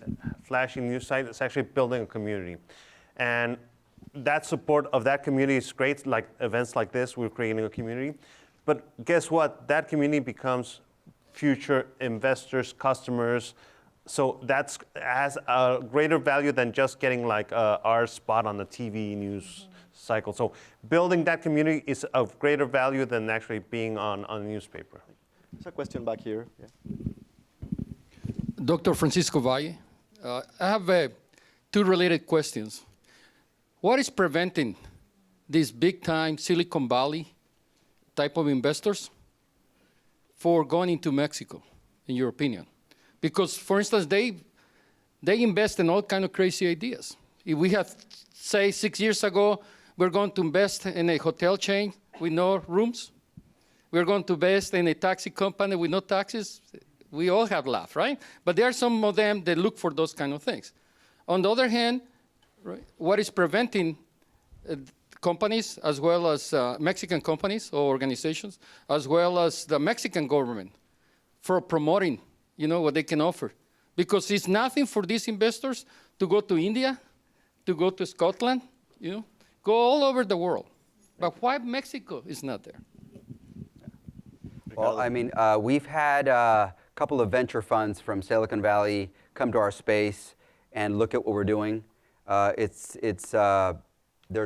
Speaker 3: flashy news site. It's actually building a community. And that support of that community is great, like events like this, we're creating a community. But guess what? That community becomes future investors, customers. So that has a greater value than just getting like our spot on the TV news cycle. So building that community is of greater value than actually being on a newspaper.
Speaker 1: There's a question back here. Yeah.
Speaker 7: Dr. Francisco Valle, I have two related questions. What is preventing these big-time Silicon Valley type of investors for going into Mexico, in your opinion? Because, for instance, they invest in all kind of crazy ideas. If we had, say, 6 years ago, we're going to invest in a hotel chain with no rooms, we're going to invest in a taxi company with no taxis, we all have laughed, right? But there are some of them that look for those kind of things. On the other hand, right, what is preventing companies, as well as Mexican companies or organizations, as well as the Mexican government, for promoting, what they can offer? Because it's nothing for these investors to go to India, to go to Scotland, go all over the world. But why Mexico is not there?
Speaker 4: Well, I mean, we've had a couple of venture funds from Silicon Valley come to our space and look at what we're doing. There's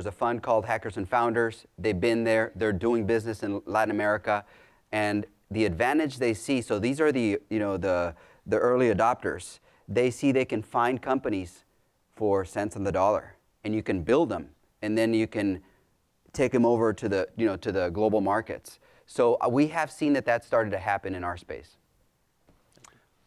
Speaker 4: a fund called Hackers and Founders. They've been there. They're doing business in Latin America, and the advantage they see. So these are the early adopters. They see they can find companies for cents on the dollar, and you can build them, and then you can take them over to the global markets. So we have seen that started to happen in our space.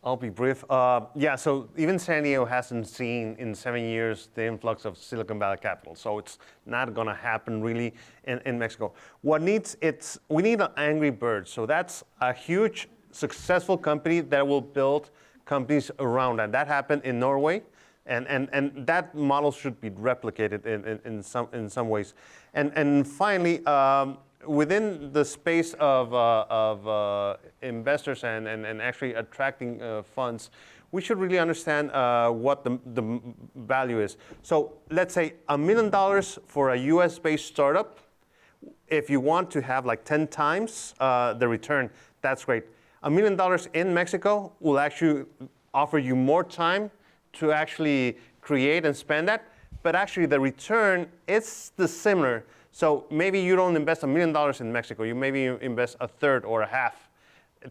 Speaker 3: I'll be brief. So even San Diego hasn't seen in 7 years the influx of Silicon Valley capital. So it's not going to happen really in Mexico. We need an angry bird. So that's a huge, successful company that will build companies around that. That happened in Norway. And that model should be replicated in some ways. And finally, within the space of investors and actually attracting funds, we should really understand what the value is. So let's say $1 million for a US-based startup. If you want to have like 10 times the return, that's great. $1 million in Mexico will actually offer you more time to actually create and spend that, but actually the return is similar. So maybe you don't invest $1 million in Mexico, you maybe invest a third or a half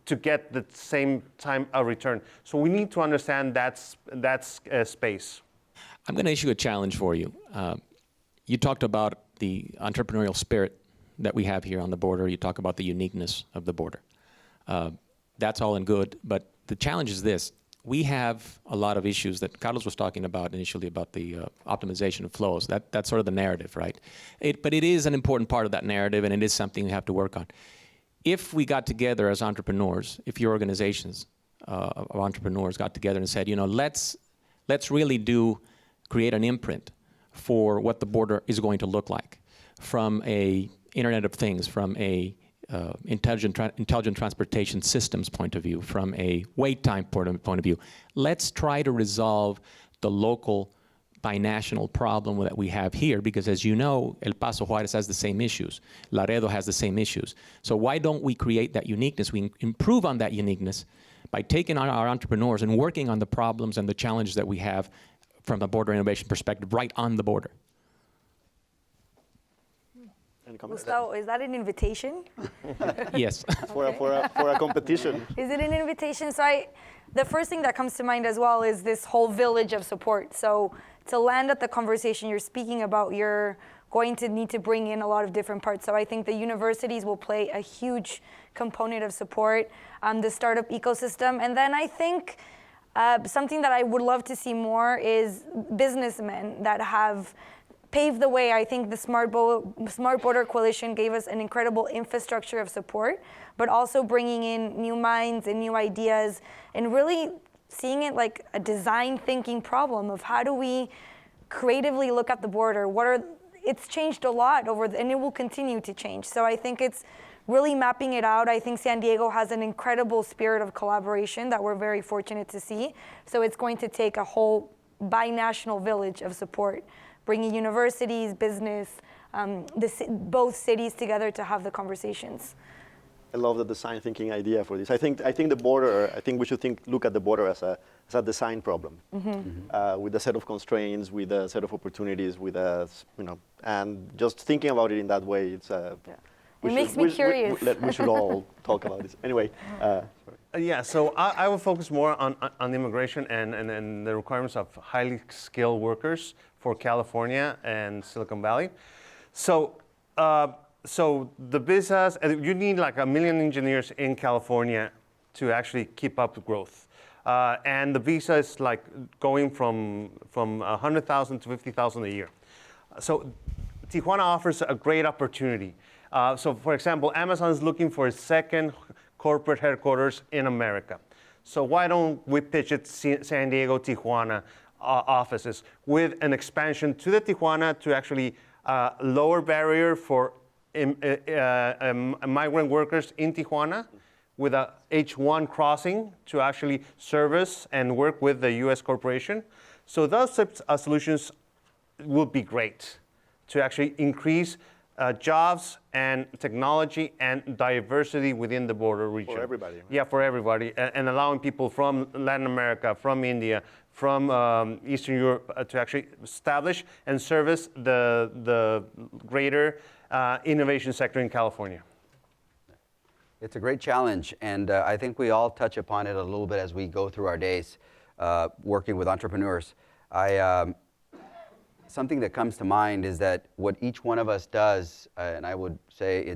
Speaker 3: to get the same time of return. So we need to understand that space.
Speaker 8: I'm going to issue a challenge for you. You talked about the entrepreneurial spirit that we have here on the border. You talk about the uniqueness of the border. That's all and good, but the challenge is this. We have a lot of issues that Carlos was talking about initially about the optimization of flows. That's sort of the narrative, right? But it is an important part of that narrative, and it is something we have to work on. If we got together as entrepreneurs, if your organizations of entrepreneurs got together and said, let's really create an imprint for what the border is going to look like, from a Internet of Things, from a intelligent transportation systems point of view, from a wait time point of view. Let's try to resolve the local binational problem that we have here, because as you know, El Paso Juarez has the same issues. Laredo has the same issues. So why don't we create that uniqueness? We improve on that uniqueness by taking on our entrepreneurs and working on the problems and the challenges that we have from a border innovation perspective right on the border.
Speaker 2: Gustavo, is that an invitation?
Speaker 8: Yes.
Speaker 1: For a competition.
Speaker 2: Is it an invitation? So the first thing that comes to mind as well is this whole village of support. So to land at the conversation you're speaking about, you're going to need to bring in a lot of different parts. So I think the universities will play a huge component of support, the startup ecosystem. And then I think something that I would love to see more is businessmen that have paved the way. I think the Smart Border Coalition gave us an incredible infrastructure of support, but also bringing in new minds and new ideas and really seeing it like a design thinking problem of how do we creatively look at the border? It's changed a lot and it will continue to change. So I think it's really mapping it out. I think San Diego has an incredible spirit of collaboration that we're very fortunate to see. So it's going to take a whole binational village of support. bringing universities, business, both cities together to have the conversations.
Speaker 1: I love the design thinking idea for this. I think the border. I think we should look at the border as a design problem, with a set of constraints, with a set of opportunities, with and just thinking about it in that way. It's
Speaker 2: It makes me curious.
Speaker 1: We should all talk about this. Anyway.
Speaker 3: Yeah, so I will focus more on immigration and the requirements of highly skilled workers for California and Silicon Valley. So the visas, you need like 1 million engineers in California to actually keep up with growth. And the visa is like going from 100,000 to 50,000 a year. So Tijuana offers a great opportunity. So for example, Amazon is looking for a second corporate headquarters in America. So why don't we pitch it San Diego, Tijuana offices with an expansion to the Tijuana to actually lower barrier for migrant workers in Tijuana with a H1 crossing to actually service and work with the US corporation. So those types of solutions will be great to actually increase jobs and technology and diversity within the border region.
Speaker 1: For everybody. Right?
Speaker 3: Yeah, for everybody. And allowing people from Latin America, from India, from Eastern Europe to actually establish and service the greater innovation sector in California.
Speaker 4: It's a great challenge, and I think we all touch upon it a little bit as we go through our days working with entrepreneurs. Something that comes to mind is that what each one of us does, and I would say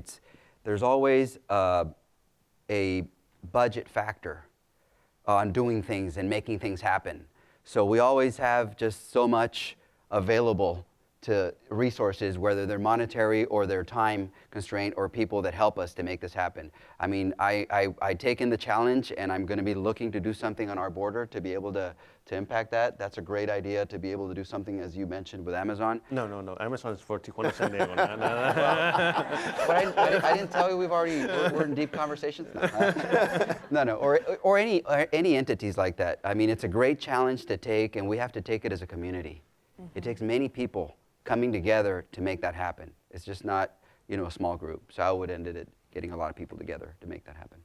Speaker 4: there's always a budget factor on doing things and making things happen. So we always have just so much available to resources, whether they're monetary or they're time constraint or people that help us to make this happen. I mean, I take in the challenge, and I'm going to be looking to do something on our border to be able to impact that. That's a great idea to be able to do something, as you mentioned, with Amazon.
Speaker 3: No. Amazon is for Tijuana, San Diego.
Speaker 4: But I didn't tell you we're in deep conversations. No. Or any entities like that. I mean, it's a great challenge to take, and we have to take it as a community. It takes many people coming together to make that happen. It's just not, a small group. So I would end it at getting a lot of people together to make that happen.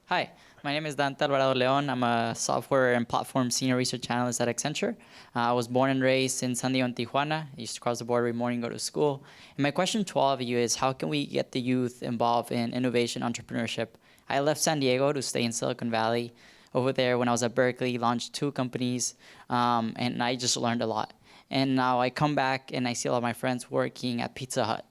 Speaker 9: Hi, my name is Dante Alvarado Leon. I'm a software and platform senior research analyst at Accenture. I was born and raised in San Diego and Tijuana. I used to cross the border every morning, go to school. And my question to all of you is, how can we get the youth involved in innovation entrepreneurship? I left San Diego to stay in Silicon Valley. Over there, when I was at Berkeley, launched 2 companies, and I just learned a lot. And now I come back and I see a lot of my friends working at Pizza Hut,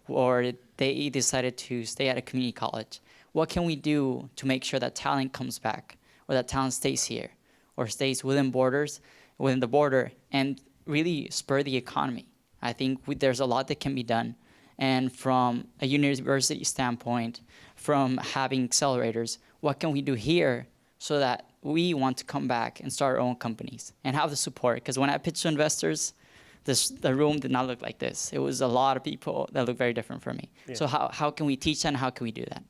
Speaker 9: or they decided to stay at a community college. What can we do to make sure that talent comes back, or that talent stays here, or stays within the border, and really spur the economy? I think there's a lot that can be done. And from a university standpoint, from having accelerators, what can we do here so that we want to come back and start our own companies and have the support? Because when I pitched to investors, the room did not look like this. It was a lot of people that looked very different from me. Yeah. So how can we teach that, and how can we do that?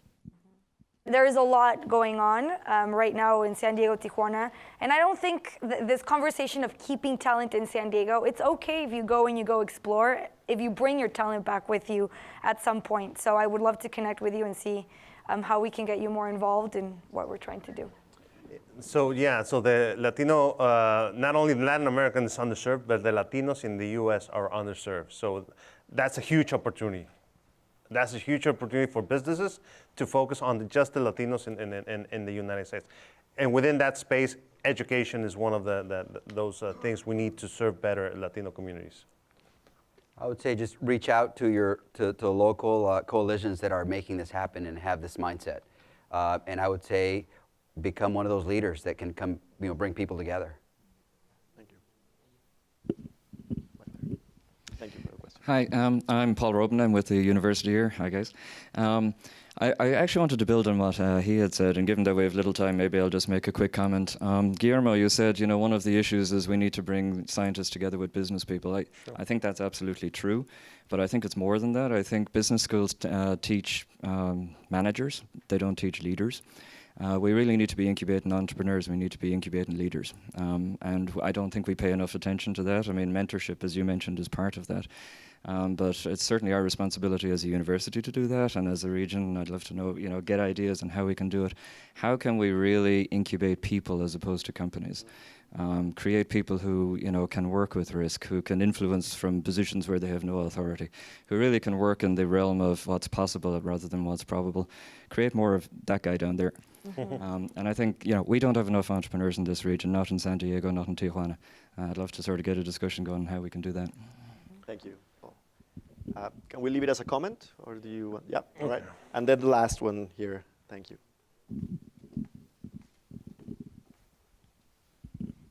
Speaker 2: There is a lot going on right now in San Diego, Tijuana, and I don't think this conversation of keeping talent in San Diego, it's okay if you go and you go explore, if you bring your talent back with you at some point. So I would love to connect with you and see how we can get you more involved in what we're trying to do.
Speaker 3: So the Latino, not only Latin Americans underserved, but the Latinos in the U.S. are underserved. So that's a huge opportunity. That's a huge opportunity for businesses to focus on just the Latinos in the United States. And within that space, education is one of those things we need to serve better Latino communities.
Speaker 4: I would say just reach out to local coalitions that are making this happen and have this mindset. And I would say become one of those leaders that can come, bring people together.
Speaker 1: Thank you. Thank you for the question.
Speaker 10: Hi, I'm Paul Robin. I'm with the university here. Hi, guys. I actually wanted to build on what he had said, and given that we have little time, maybe I'll just make a quick comment. Guillermo, you said, one of the issues is we need to bring scientists together with business people. I think that's absolutely true, but I think it's more than that. I think business schools teach managers. They don't teach leaders. We really need to be incubating entrepreneurs. We need to be incubating leaders. And I don't think we pay enough attention to that. I mean, mentorship, as you mentioned, is part of that. But it's certainly our responsibility as a university to do that, and as a region, I'd love to know, get ideas on how we can do it. How can we really incubate people as opposed to companies? Create people who, can work with risk, who can influence from positions where they have no authority, who really can work in the realm of what's possible rather than what's probable. Create more of that guy down there. And I think, we don't have enough entrepreneurs in this region, not in San Diego, not in Tijuana. I'd love to sort of get a discussion going on how we can do that.
Speaker 1: Thank you. Can we leave it as a comment, or do you? Yeah, all right. And then the last one here. Thank you.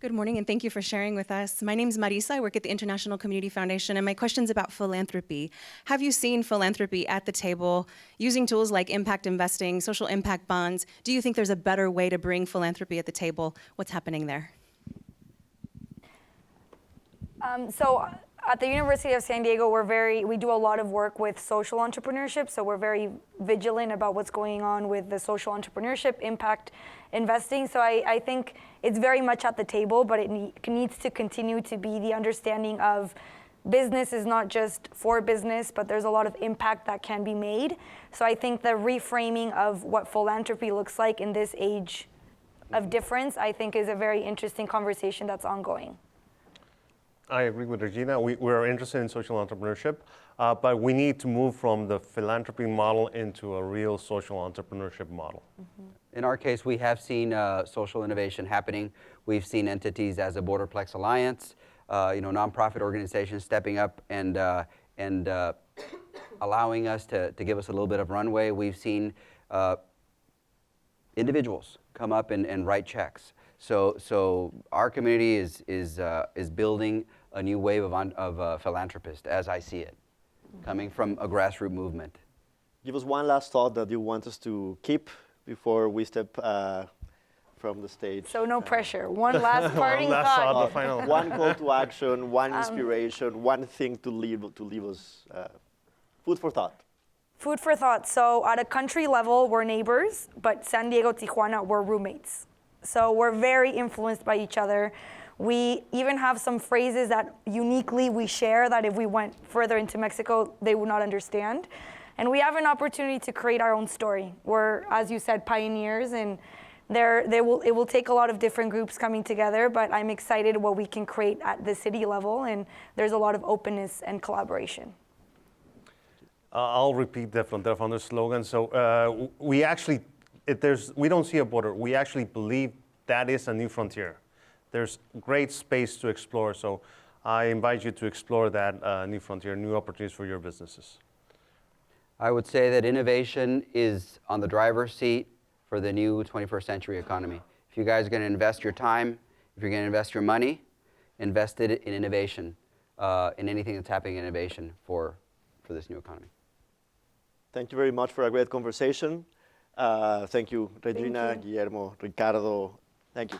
Speaker 11: Good morning, and thank you for sharing with us. My name is Marisa. I work at the International Community Foundation, and my question's about philanthropy. Have you seen philanthropy at the table using tools like impact investing, social impact bonds? Do you think there's a better way to bring philanthropy at the table? What's happening there?
Speaker 2: So at the University of San Diego, we do a lot of work with social entrepreneurship. So we're very vigilant about what's going on with the social entrepreneurship, impact investing. So I think it's very much at the table, but it needs to continue to be the understanding of business is not just for business, but there's a lot of impact that can be made. So I think the reframing of what philanthropy looks like in this age of difference, I think is a very interesting conversation that's ongoing.
Speaker 3: I agree with Regina. We're interested in social entrepreneurship, but we need to move from the philanthropy model into a real social entrepreneurship model.
Speaker 4: In our case, we have seen social innovation happening. We've seen entities as a Borderplex Alliance, nonprofit organizations stepping up and allowing us to give us a little bit of runway. We've seen individuals come up and write checks. So our community is building a new wave of philanthropists, as I see it, coming from a grassroots movement.
Speaker 1: Give us one last thought that you want us to keep before we step from the stage.
Speaker 2: So no pressure. One last parting thought.
Speaker 1: One call to action, one inspiration, one thing to leave us. Food for thought.
Speaker 2: Food for thought. So at a country level, we're neighbors, but San Diego, Tijuana, we're roommates. So we're very influenced by each other. We even have some phrases that uniquely we share that if we went further into Mexico, they would not understand. And we have an opportunity to create our own story. We're, as you said, pioneers, and it will take a lot of different groups coming together, but I'm excited what we can create at the city level, and there's a lot of openness and collaboration.
Speaker 3: I'll repeat that from the founder's slogan. So we actually, we don't see a border. We actually believe that is a new frontier. There's great space to explore, so I invite you to explore that new frontier, new opportunities for your businesses.
Speaker 4: I would say that innovation is on the driver's seat for the new 21st century economy. If you guys are going to invest your time, if you're going to invest your money, invest it in innovation, in anything that's happening in innovation for this new economy.
Speaker 1: Thank you very much for a great conversation. Thank you, Regina, Guillermo, Ricardo. Thank you.